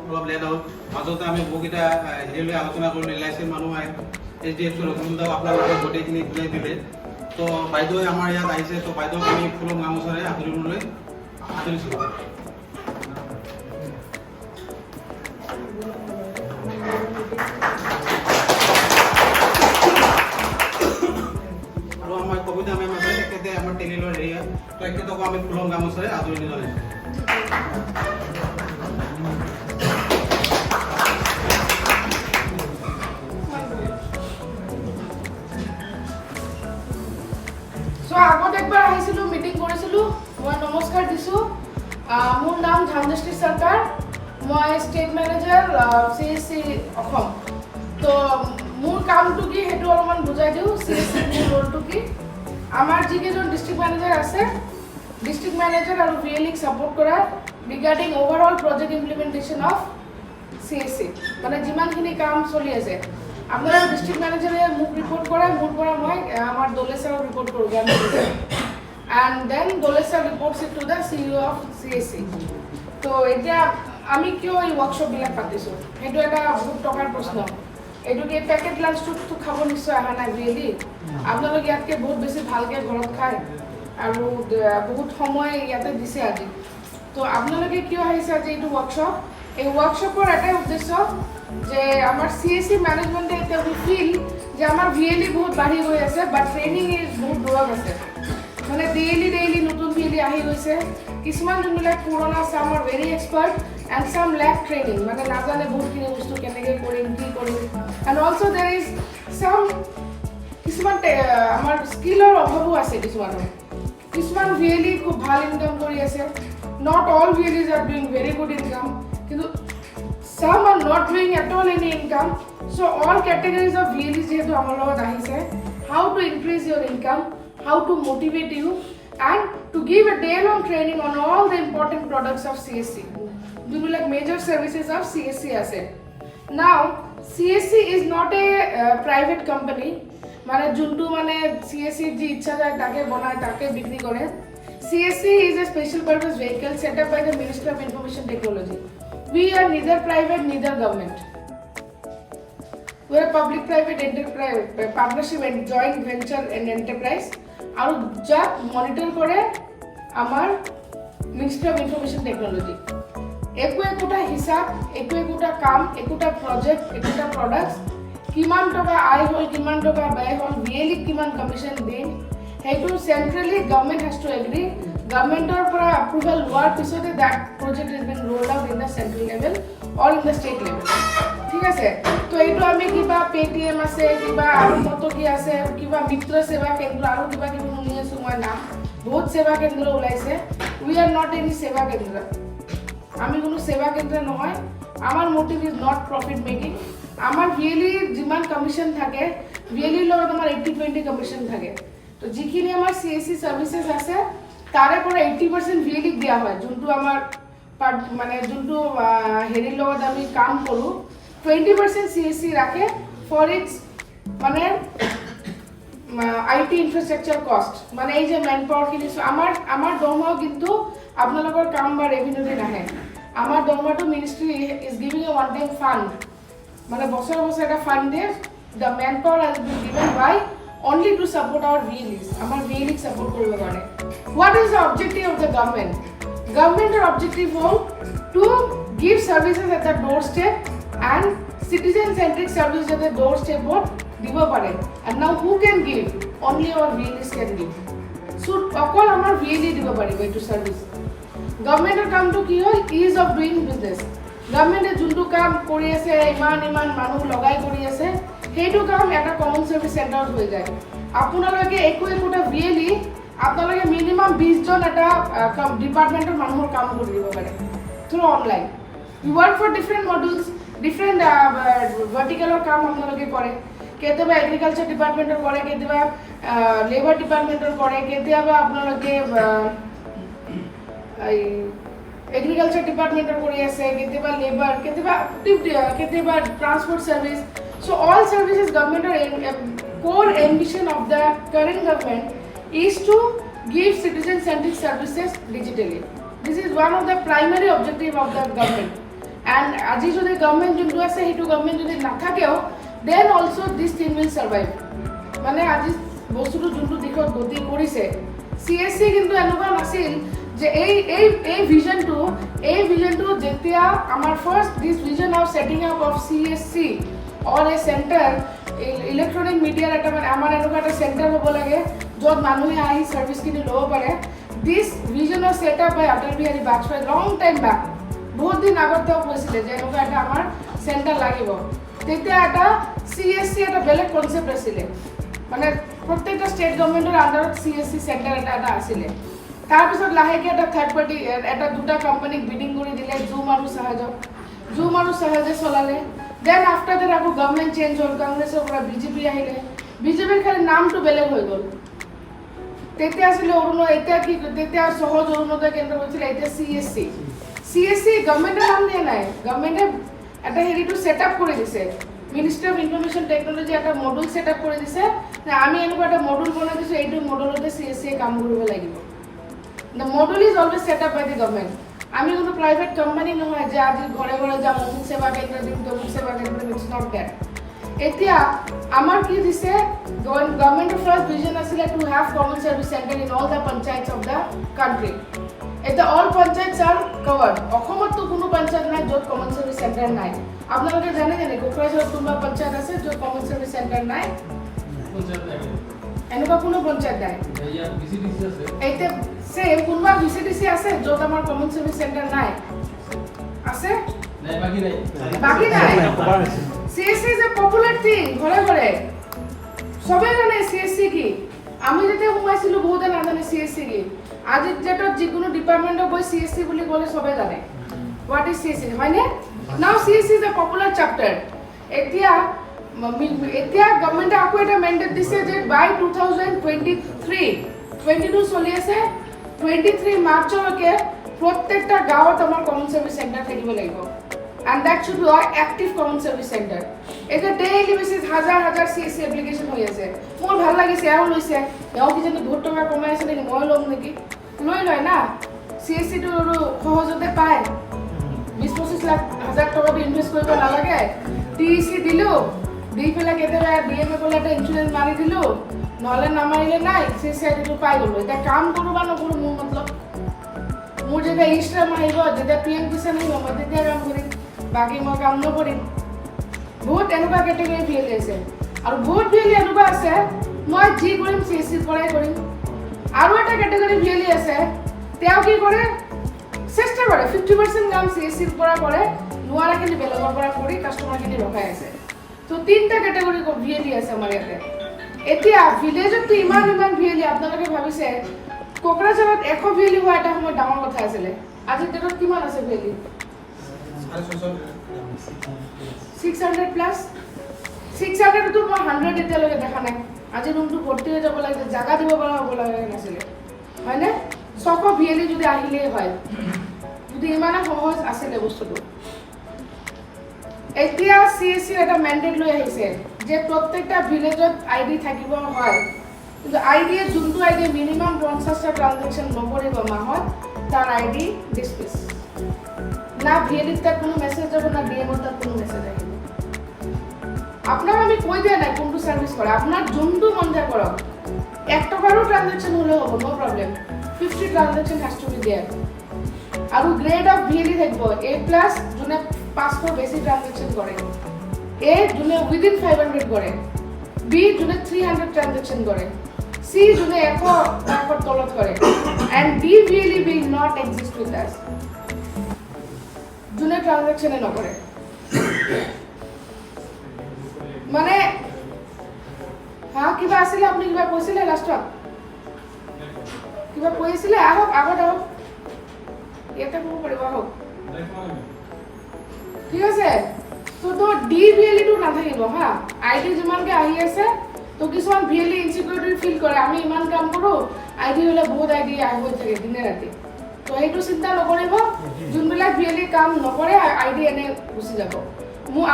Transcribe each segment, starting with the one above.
অলপ লেট হ'ল মাজতে আমি বহুকেইটা হেৰিলৈ আলোচনা কৰিলোঁ LIC মানুহ আহে HDFC ৰঘুনন্দাও আপোনালোকে গোটেইখিনি বুজাই দিলে তো বাইদেৱে আমাৰ ইয়াত আহিছে তো বাইদেউক আমি ফুলৰ গামোচাৰে আদৰিবলৈ আদৰিছোঁ আৰু আমাৰ কবিতা মেম আছে তেখেতে আমাৰ টেলিলৰ হেৰিয়া তেখেতকো আমি ফুলৰ গামোচাৰে আদৰণি জনাইছোঁ আগত একবাৰ আহিছিলোঁ মিটিং কৰিছিলোঁ মই নমস্কাৰ দিছোঁ মোৰ নাম ঝাঞ্জশ্ৰী সৰকাৰ মই ষ্টেট মেনেজাৰ CSC অসম তো মোৰ কামটো কি সেইটো অলপমান বুজাই দিওঁ CSC মোৰ ৰোলটো কি আমাৰ যিকেইজন ডিষ্ট্ৰিক্ট মেনেজাৰ আছে ডিষ্ট্ৰিক্ট মেনেজাৰ আৰু VLEক ছাপোৰ্ট কৰা regarding overall project implementation of CSC মানে যিমানখিনি কাম চলি আছে আপনারা ডিস্ট্রিক্ট ম্যানেজারে মুখ রিপোর্ট করে মুখ পড়া মই আমার দোলেশ্বর রিপোর্ট করব and then Doleshwar reports it to the CEO of CSC তো এটা আমি কিয় এই ওয়ার্কশপ বিলাক পাতিছো এটো এটা বহুত টকাৰ প্ৰশ্ন এটোকে প্যাকেট লাঞ্চ তো খাব নিশ্চয় আহা নাই ৰিয়েলি আপোনালোক ইয়াতকে বহুত বেছি ভালকে ঘৰত খায় আৰু বহুত সময় ইয়াতে দিছে আজি তো আপোনালোকে কিয় আহিছে আজি এইটো ওয়ার্কশপ এই ওয়াৰ্কশপৰ এটাই উদ্দেশ্য যে আমাৰ CSC ম্যানেজমেন্টে এটা ফিল যে আমাৰ VLE বহুত বাঢ়ি গৈ আছে বাট ট্ৰেইনিং ইজ বহুত দূৰত আছে মানে ডেইলি নতুন VLE আহি গৈছে কিছুমান যোনবিলাক পুৰণা some are very expert and some lack training মানে নাজানে বহুতখিনি বস্তু কেনেকৈ কৰিম কি কৰিম and also there is some কিছুমান আমাৰ স্কিলৰ অভাৱো আছে কিছুমান VLE খুব ভাল ইনকাম কৰি আছে not all VLEs are doing very good income কিন্তু some are not doing at all any income so all categories of VLEs যেহেতু আমার লগত আহিছে how to increase your income how to motivate you and to give a day long training on all the important products of CSC like major services of CSC আছে now CSC is not a private company মানে যোনটো মানে CSC যি ইচ্ছা যায় তাকে বনায় তাকে বিক্রি করে CSC is a special purpose vehicle set up by the Ministry of Information Technology. We are neither private neither government. We are a public-private enterprise partnership and joint venture and enterprise. और जब monitor करे आमार Ministry of Information Technology. एकोटा हिसाब, एकोटा काम, एकोटा project, एकोटा products. किमान टका आय होल, किमान टका व्यय होल, VLE किमान commission दें. हेतु centrally government has to agree. Government or approval work so that project has been rolled out in the central level or in the state level. ঠিক আছে তো এইটো আমি কিবা পেটিএম আছে কিবা আৰু কত কি আছে কিবা মিত্ৰ সেৱা কেন্দ্ৰ আৰু কিবা কি শুনি আছো মই নাম বহুত সেৱা কেন্দ্ৰ ওলাইছে we are not any সেৱা কেন্দ্ৰ আমি কোনো সেৱা কেন্দ্ৰ নহয় আমাৰ motive is not profit making আমাৰ VLE যিমান কমিশন থাকে VLE লগত আমাৰ 80-20 কমিশন থাকে তো যিখিনি আমাৰ CSC সাৰ্ভিসেস আছে তাৰে পৰে 80% VLE দিয়া হয় যোনটো আমাৰ মানে যোনটো হেৰি লগত আমি কাম কৰো 20% CSC ৰাখে ফৰ ইটস মানে IT ইনফ্ৰাস্ট্ৰাকচাৰ কস্ট মানে এই যে ম্যান পাওয়াৰ খিনি আমাৰ দৰমহা কিন্তু আপোনালোকৰ কাম বা ৰেভিনিউ নাহে আমাৰ দৰমহাটো ministry is giving a one time fund মানে বছৰ এটা ফান্ড দিয়ে the manpower has been given by only to support our VLEs amar VLE support korbe pare what is the objective of the government or objective hol to give services at the doorstep and citizen centric service at the doorstep hol dibo pare and now who can give only our VLEs can give so okol amar VLE dibo paribe to service government er kam to ki hoy ease of doing business government e juntu kam kori ase iman manu logai kori ase সেইটো কাম এটা common service centre হয়ে যায় আপোনালোকে একটা VLE আপোনালোকে minimum 20 জন এটা ডিপার্টমেন্টের মানুহৰ কাম কৰি দিব পাৰে through online you work for different modules different ভাৰ্টিক্যালৰ কাম আপোনালোকে কৰে কেতিয়াবা এগ্ৰিকালচাৰ ডিপাৰ্টমেন্টৰ কৰে কেতিয়াবা লেবাৰ ডিপাৰ্টমেন্টৰ কৰে কেতিয়াবা আপোনালোকে এগ্ৰিকালচাৰ ডিপাৰ্টমেন্টৰ কৰি আছে কেতিয়াবা লেবার কেতিয়াবা transport service So all services government or core ambition of the current government is to give citizen-centric services digitally. This is one of the primary objective of the government. And আজি যদি government যোনটো আছে সেইটো government যদি নাথাকেও then also' this thing will survive মানে আজি বস্তুটো যোনটো দিশত গতি কৰিছে CSC কিন্তু এনেকুৱা নাছিল যে এই ভিজনটো যেতিয়া আমাৰ first this vision of setting up of CSC or a centre electronic মিডিয়াৰ এটা মানে আমাৰ এনেকুৱা এটা চেণ্টাৰ হ'ব লাগে য'ত মানুহে আহি ছাৰ্ভিচখিনি ল'ব পাৰে this vision of set up by Atal Bihari Vajpayee long time back বহুত দিন আগত তেওঁ কৈছিলে যে এনেকুৱা এটা আমাৰ চেণ্টাৰ লাগিব তেতিয়া এটা CSC এটা বেলেগ কনচেপ্ট আছিলে মানে প্ৰত্যেকটা ষ্টেট গভৰ্ণমেণ্টৰ আণ্ডাৰত CSC চেণ্টাৰ এটা আছিলে তাৰপিছত লাহেকৈ এটা থাৰ্ড পাৰ্টি এটা দুটা কোম্পানীক বিডিং কৰি দিলে জুম আৰু সহজে চলালে দেন আফটাৰ দেট আকৌ গভৰ্ণমেণ্ট চেঞ্জ হ'ল কংগ্ৰেছৰ পৰা বিজেপি আহিলে বিজেপিৰ খালি নামটো বেলেগ হৈ গ'ল তেতিয়া আছিলে তেতিয়া সহজ অৰুণোদয় কেন্দ্ৰ হৈছিলে এতিয়া CSC গভৰ্ণমেণ্টে নাম দিয়া নাই গভৰ্ণমেণ্টে এটা হেৰিটো ছেট আপ কৰি দিছে মিনিষ্ট্ৰি অফ ইনফৰমেশ্যন টেকনলজি এটা মডুল ছেট আপ কৰি দিছে আমি এনেকুৱা এটা মডুল বনাই দিছোঁ এইটো মডুলতে CSC কাম কৰিব লাগিব the module is always set up by the government আমি কোনো প্ৰাইভেট কোম্পানী নহয় যে আজি ঘৰে ঘৰে যাম অমুক সেৱা কেন্দ্ৰ দিম তমুক সেৱা কেন্দ্ৰ দিম ইটছ নট ডেট এতিয়া আমাৰ কি দিছে গভৰ্ণমেণ্টৰ ফাৰ্ষ্ট ভিজন আছিলে to have common service centre in all the পঞ্চায়তছ অফ দ্য কাণ্ট্ৰি এতিয়া অল পঞ্চায়তছ আৰ কভাৰ্ড অসমততো কোনো পঞ্চায়ত নাই য'ত কমন চাৰ্ভিচ চেণ্টাৰ নাই আপোনালোকে জানে কোকৰাঝাৰত কোনোবা পঞ্চায়ত আছে য'ত কমন চাৰ্ভিচ চেণ্টাৰ নাই এনেকুৱা কোনো পঞ্চায়ত নাই এতিয়া চেম কোনোবা VCDC আছে য'ত আমাৰ কমন চাৰ্ভিচ চেণ্টাৰ নাই আছে বাকী নাই CSC is a popular thing ঘৰে ঘৰে সবে জানে CSC কি আমি যেতিয়া সোমাইছিলোঁ বহুতে নাজানে CSC কি আজিৰ ডেটত যিকোনো ডিপাৰ্টমেণ্টত গৈ CSC বুলি ক'লে সবে জানে হোৱাট ইজ CSC হয়নে নাও CSC is a popular chapter এতিয়া গভৰ্ণমেণ্টে আকৌ এটা মেণ্ডেট দিছে যে বাই 2022 চলি আছে 23 মাৰ্চলৈকে প্ৰত্যেকটা গাঁৱত আমাৰ কমন চাৰ্ভিচ চেণ্টাৰ থাকিব লাগিব and that should be an active common service center এটা ডেইলি বেসিস হাজার CSC এপ্লিকেশন হৈ আছে মোৰ ভাল লাগিছে এও লৈছে এও কি জানি বহুত টকা কমাই আছে নেকি মই লম নেকি লয় না CSC টো সহজতে পায় 20-25 লাখ হাজার টাকা ইনভেস্ট কৰিব নালাগে TEC দিলো দি পেলাই কেতিয়াবা DMA কলে এটা ইন্স্যুৰেন্স মাৰি দিলো নহলে নামাৰিলে নাই CSC টো পাই গলো এটা কাম কৰো বা নকৰো মোৰ মতলব মোৰ যেতিয়া ইষ্ট্ৰাম আহিব যেতিয়া PM কিষাণ আহিব মই তেতিয়া কাম কৰিম বাকি মই কাম নকৰিম বহুত এনেকুৱা কেটেগৰী ভিএলি আছে আৰু বহুত ভিএলি এনেকুৱা আছে মই যি কৰিম CSC পৰাই কৰিম আৰু এটা কেটেগৰী ভিএলি আছে তেওঁ কি কৰে চেষ্টা কৰে 50% কাম CSC পৰা কৰে নোৱাৰাখিনি বেলেগৰ পৰা কৰি কাষ্টমাৰখিনি ৰখাই আছে তো তিনটা কেটেগৰী ভিএলি আছে আমাৰ ইয়াতে এতিয়া ভিলেজত ইমান ভিএলি আপোনালোকে ভাবিছে কোকৰাঝাৰত 100 ভিএলি হোৱা এটা সময় ডাঙৰ কথা আছিলে আজি ডেটত কিমান আছে ভিএলি 600 প্লাস 600 তো মই 100 এতিয়ালৈকে দেখা নাই আজি ৰুমটো ভৰ্তি হৈ যাব লাগে জাগা দিব পৰা হ'ব লাগে নাছিলে হয়নে 600 ভিএলি যদি আহিলে হয় যদি ইমান সহজ আছিলে বস্তুটো এতিয়া CSC এটা মেন্ডেট লৈ আহিছে যে প্ৰত্যেকটা ভিলেজত আইডি থাকিব হয় কিন্তু আইডি যোনটো আইডি মিনিমাম 50টা ট্ৰানজাকশন নকৰিব মাহত তাৰ আইডি ডিসমিস না ভিএলি তাত কোনো মেসেজ যাব না ডিএমও তাত কোনো মেসেজ আহিব আপনার আমি কই দিয়া নাই কোনটো সার্ভিস করে আপনার যোনটো মন যায় কৰক 1 টকাৰো ট্ৰানজাকশন হলে হ'ব no problem 50 transaction has to be there আৰু গ্ৰেড অফ ভিএলি থাকিব A+ যোনে 500 বেছি ট্ৰানজাকশন কৰে A যোনে উইদিন 500 কৰে B যোনে 300 ট্ৰানজাকশন কৰে C যোনে 100 টাকাৰ তলত কৰে and D VLE will not exist with us যোনে ট্ৰানজাকশনে নকৰে মানে কিবা আছিলে আপুনি কিবা কৈছিলে লাষ্টত কিবা কৈছিলে আহক আগত আহক এটা ক'ব পাৰিব আহক ঠিক আছে তো ডি ভিএলি টো নাথাকিব হা আইডি যিমানকে আহি আছে তো কিছুমান ভিএলি ইনসিকিউৰিটি ফিল কৰে আমি ইমান কাম কৰো আইডি হলে বহুত আইডি আহি থাকে দিনে ৰাতি তো এইটো চিন্তা নকৰিব যোনবিলাক ভিএলি কাম নকৰে আইডি এনে গুচি যাব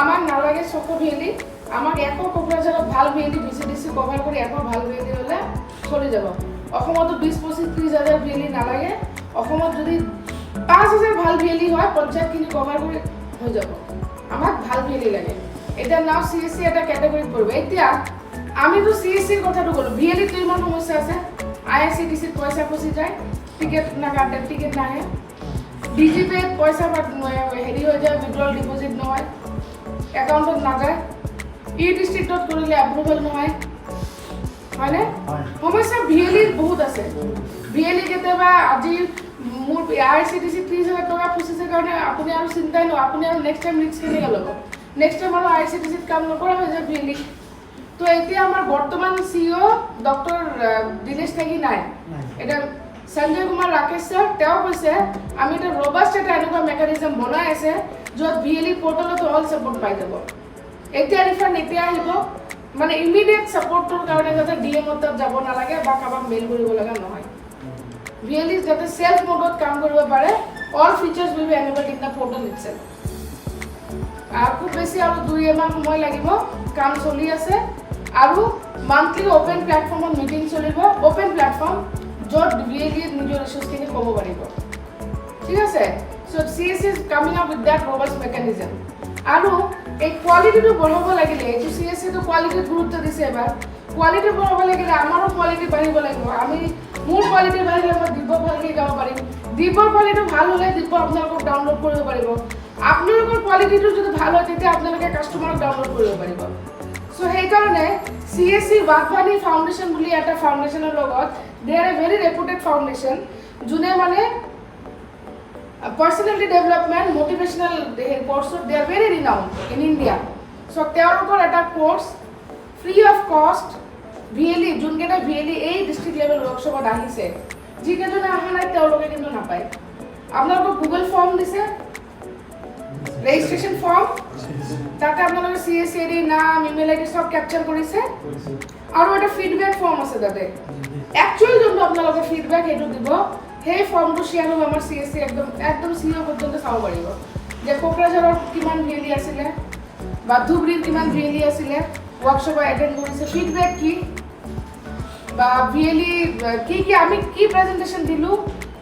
আমাক নালাগে 600 ভিএলি আমাক 100 কোকৰাঝাৰত ভাল ভিএলি VCDC কভাৰ কৰি 100 ভাল ভিএলি হলে চলি যাব অসমতো 20-25-30 হাজাৰ ভিএলি নালাগে অসমত যদি 5000 ভাল ভিএলি হয় পঞ্চায়তখিনি কভাৰ কৰি হৈ যাব আমাক ভাল ভিএলি লাগে এটা নাও CSC এটা ক্যাটাগরি পড়বে এতিয়া আমি তো CSC এর কথাটো বলো ভিএলি তো ইমান সমস্যা আছে IRCTC পয়সা ফসি যায় টিকেট না কাটে টিকেট না হয় ডিজিপে পয়সা হেৰি হৈ যায় উইথড্ৰল ডিপোজিট নহয় একাউন্টত না যায় ডিস্ট্ৰিক্টত কৰিলে এপ্ৰুভাল নহয় হয়নে সমস্যা ভিএলিৰ বহুত আছে ভিএলি কেতিয়াবা আজি মোৰ IRCTC 30,000 টকা ফচিছে কাৰণে আপুনি আৰু চিন্তাই ন আপুনি আৰু নেক্সট টাইম ৰিস্ক কেনেকৈ ল'ব নেক্সট টাইম আৰু IRCTC কাম নকৰা হৈ যায় ভিএলি তো এতিয়া আমাৰ বৰ্তমান সিইও ডক্টৰ দিনেশ থাকি নাই এটা সঞ্জয় কুমাৰ ৰাকেশ স্যাৰ তেওঁ কৈছে আমি এটা ৰবাস্ট এটা এনেকুৱা মেকানিজম বনাই আছে য'ত ভিএলি পোৰ্টেলত অল সাপোৰ্ট পাই যাব এতিয়া ৰিফাণ্ড এতিয়া আহিব মানে ইমিডিয়েট সাপোৰ্টৰ কাৰণে যাতে ডিএমত যাব নালাগে বা কাবাক মেইল কৰিব লগা নহয় ভিএলি যাতে সেলফ মোডত কাম কৰিব পাৰে all features will be enabled in the portal itself খুব বেছি আৰু 2 মাহ সময় লাগিব কাম চলি আছে আৰু মান্থলি ওপেন প্ল্যাটফৰ্মত মিটিং চলিব ওপেন প্ল্যাটফৰ্ম য'ত ভিএলি নিজৰ ইস্যুখিনি ক'ব পাৰিব ঠিক আছে so CSC is coming up with that robust mechanism আৰু এই কোৱালিটিটো বঢ়াব লাগিলে এইটো CSC তো কোৱালিটিত গুৰুত্ব দিছে এবাৰ কোৱালিটি বঢ়াব লাগিলে আমাৰো কোৱালিটি বাঢ়িব লাগিব আমি মোৰ কোৱালিটি বাঢ়িলে মই দিব ভালকৈ গাব পাৰিম দিবৰ কোৱালিটি ভাল হ'লে দিব আপোনালোকক ডাউনলোড কৰিব পাৰিব আপোনালোকৰ কোৱালিটিটো যদি ভাল হয় তেতিয়া আপোনালোকে কাস্টমাৰক ডাউনলোড কৰিব পাৰিব সো সেই কাৰণে CSC বাগবানী ফাউণ্ডেশ্যন বুলি এটা ফাউণ্ডেশ্যনৰ লগত দে আৰ এ ভেৰি ৰেপুটেড ফাউণ্ডেশ্যন যোনে মানে personality development motivational course they are very renowned in India so তেওঁলোকৰ এটা course free of cost VLE যোনকেটা ভিএলি এই ডিস্ট্রিক্ট লেভেল ওয়ার্কশপত আহিছে যিকেজনে আহা নাই তেওঁলোকে কিন্তু নাপায় আপোনালোকক গুগল ফর্ম দিছে রেজিস্ট্রেশন ফর্ম তাতে আপোনালোকে CSC এর নাম ইমেল আইডি সব ক্যাপচার কৰিছে আৰু এটা ফিডব্যাক ফর্ম আছে তাতে একচুয়ালি যোনটো আপোনালোকে ফিডব্যাক হেতু দিব সেই ফর্মটো শেয়ার হ'ব আমাৰ CSC একদম সিও পৰ্যন্ত চাব পাৰিব যে কোকৰাঝাৰৰ কিমান ভিএলি আছিলে বা ধুবুৰীৰ কিমান ভিএলি আছিলে ওয়াৰ্কশপ অ্যাটেন্ড কৰিছে ফিডব্যাক কি বা ভিএলি কি আমি কি প্ৰেজেন্টেশন দিলু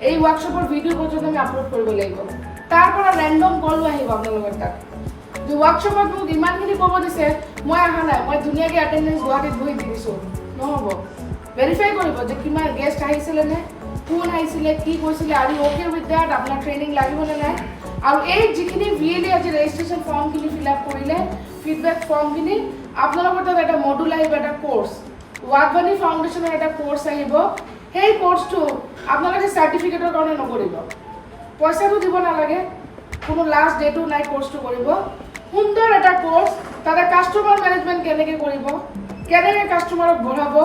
এই ওয়াৰ্কশপৰ ভিডিও পৰ্যন্ত আমি আপলোড কৰিব লাগিব তাৰ পৰা ৰ্যান্ডম কল আহিব আপোনালোকৰ তাত যে ওয়ার্কশপত মোক ইমানখিনি ক'ব দিছে মই আহা নাই মই ধুনীয়াকৈ অ্যাটেন্ডেন্স গুৱাহাটীত বহি দিছো নহ'ব ভেৰিফাই কৰিব যে কিমান গেষ্ট আহিছিলে নে কোন আহিছিলে কি কৈছিলে আৰু ওকে উইথ দ্যাট আপোনাৰ ট্ৰেইনিং লাগিব নে নাই আৰু এই যিখিনি ভিএলি আজি ৰেজিষ্ট্ৰেশ্যন ফৰ্মখিনি ফিল আপ কৰিলে ফিডব্যাক ফৰ্মখিনি আপোনালোকৰ তাত এটা মডুল আহিব এটা কোৰ্স ওয়াগবানী ফাউণ্ডেশ্যনৰ এটা কোৰ্স আহিব সেই কোৰ্সটো আপোনালোকে সাৰ্টিফিকেটৰ কাৰণে নকৰিব পইচাটো দিব নালাগে কোনো লাষ্ট ডেটো নাই কোৰ্সটো কৰিব সুন্দৰ এটা কোৰ্স তাতে কাস্টমাৰ মেনেজমেন্ট কেনেকৈ কৰিব কেনেকৈ কাস্টমাৰক বঢ়াব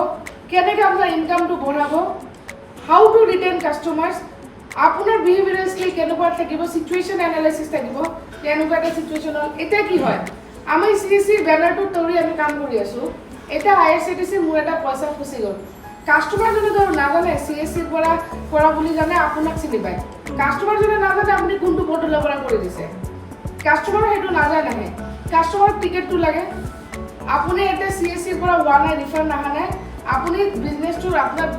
কেনেকৈ আপোনাৰ ইনকামটো বঢ়াব how to retain customers আপোনাৰ বিহেভিয়াৰাল স্কিল কেনেকুৱা থাকিব সিচুয়েশন এনালাইসিস থাকিব কেনেকুৱা এটা সিচুয়েশন এটা কি হয় আমি CSC ব্যানাৰটো তৰি আমি কাম কৰি আছো এটা IRCTC মোৰ এটা পইচা ফসি গল কাস্টমাৰ জনে ধৰ নাজানে CSC পৰা কৰা বুলি জানে আপোনাক চিনি পায় কাস্টমাৰ জনে নাজানে আপুনি কোনটো পোৰ্টেলৰ পৰা কৰি দিছে কাস্টমাৰ হেতু নাজানে কাস্টমাৰ টিকেটটো লাগে আপুনি এটা CSC পৰা ওৱান ৰিফান্ড আহা নাই আপুনি বিজনেছটো আপোনাৰ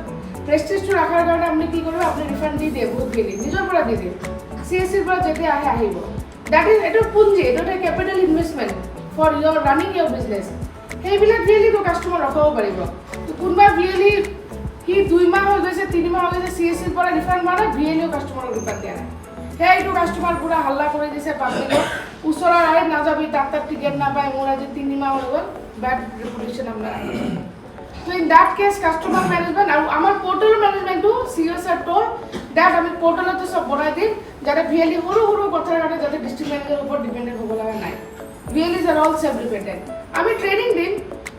প্ৰেস্টিজটো ৰাখাৰ কাৰণে আপুনি কি কৰিব আপুনি ৰিফান্ড দি দিয়ে বহুত গেলি নিজৰ পৰা দি দিয়ে CSC পৰা যেতে আহিব দ্যাট ইজ এটা পুঁজি এটা capital investment for your running your business সেইবিলাক ভিএলি তো কাস্টমাৰ ৰখাব পাৰিব তো কোনবা ভিএলি কি 2 মাহ হৈ গৈছে 3 মাহ হৈ গৈছে CSC পৰা ৰিফান্ড মানে ভিএলিও কাস্টমাৰক ৰিফান্ড দিয়া নাই সেইটো কাস্টমাৰ পুৰা হাল্লা কৰি দিছে পাব্লিকক ওচৰৰ আই নাযাবি তাত টিকেট নাপায় মোৰ আজি 3 মাহ হৈ গ'ল ব্যাড ৰেপুটেশন আপোনাৰ So in that case, customer management, our portal management too, CEO sir told that I mean portal to sab bonai din, jare VL huru kotha jare jare district manager upor dependent hobo laga nai. VLs are all self-dependent. I mean training din,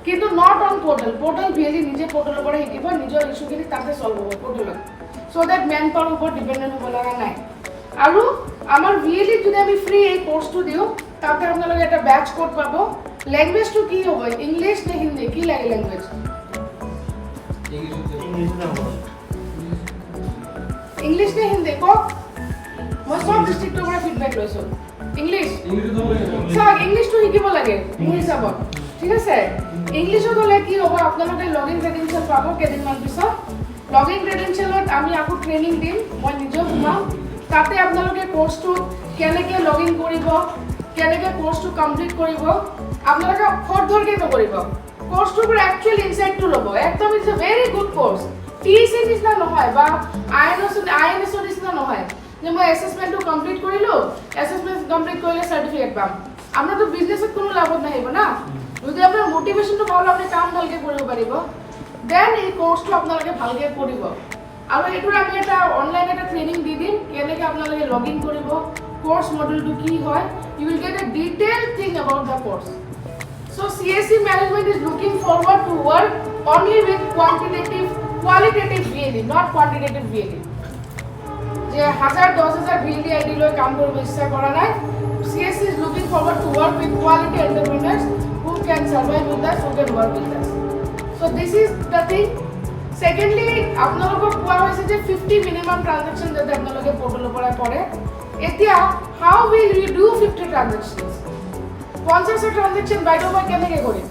kintu not on portal. Portal VL nije portal upor hikiba, nijor issue kini tate solve hobo portal. So that manpower upor dependent hobo laga nai. Aru amar VL jodi ami free ei course to diu, tate apnaloge eta batch code pabo. Language to ki hobo? English ne Hindi ki lage language? English ne Hindi ko মই সব ডিস্ট্ৰিক্টৰ পৰা feedback লৈছো English সব English তো শিকিব লাগে মোৰ হিচাপত ঠিক আছে ইংলিশত হলে কি হ'ব আপোনালোকে লগইন ক্ৰেডেনশিয়েল পাব কেদিনমান পিছত লগইন ক্ৰেডেনশিয়েলত আমি আকৌ ট্ৰেইনিং দিম মই নিজে ঘুমাম তাতে আপোনালোকে কোৰ্সটো কেনেকৈ লগইন কৰিব কেনেকৈ কোৰ্সটো কমপ্লিট কৰিব আপোনালোকে খৰধৰকৈ নকৰিব কোৰ্সটোৰ পৰা একচুৱেল ইনসাইটটো ল'ব একদম it's a very good course TSC নিচিনা নহয় বা আইএনএছৰ নিচিনা নহয় যে মই এছেছমেণ্টটো কমপ্লিট কৰিলোঁ এছেছমেণ্ট কমপ্লিট কৰিলে চাৰ্টিফিকেট পাম আপোনাৰতো বিজনেছত কোনো লাভত নাহিব না যদি আপোনাৰ মোটিভেশ্যনটো ভাল আপুনি কাম ভালকৈ কৰিব পাৰিব দেন এই কোৰ্সটো আপোনালোকে ভালকৈ কৰিব আৰু এইটোৰ আমি এটা অনলাইন এটা ট্ৰেইনিং দি দিম কেনেকৈ আপোনালোকে লগ ইন কৰিব কোৰ্স মডেলটো কি হয় you will get a detailed thing about the course So CSC management is looking forward to work only with qualitative VLE, not quantitative VLE. যে 1000-10000 VLE ID লৈ কাম কৰিব ইচ্ছা কৰা নাই CSC is looking forward to work with quality entrepreneurs who can survive with us, who can work with us. So this is the thing. Secondly, আপোনালোকক কোৱা হৈছে যে 50 minimum transaction যাতে আপোনালোকে পোৰ্টেলৰ পৰা কৰে এতিয়া how will you do 50 transactions 50 ট্ৰানজেকশন বাইদেউ মই কেনেকৈ কৰিম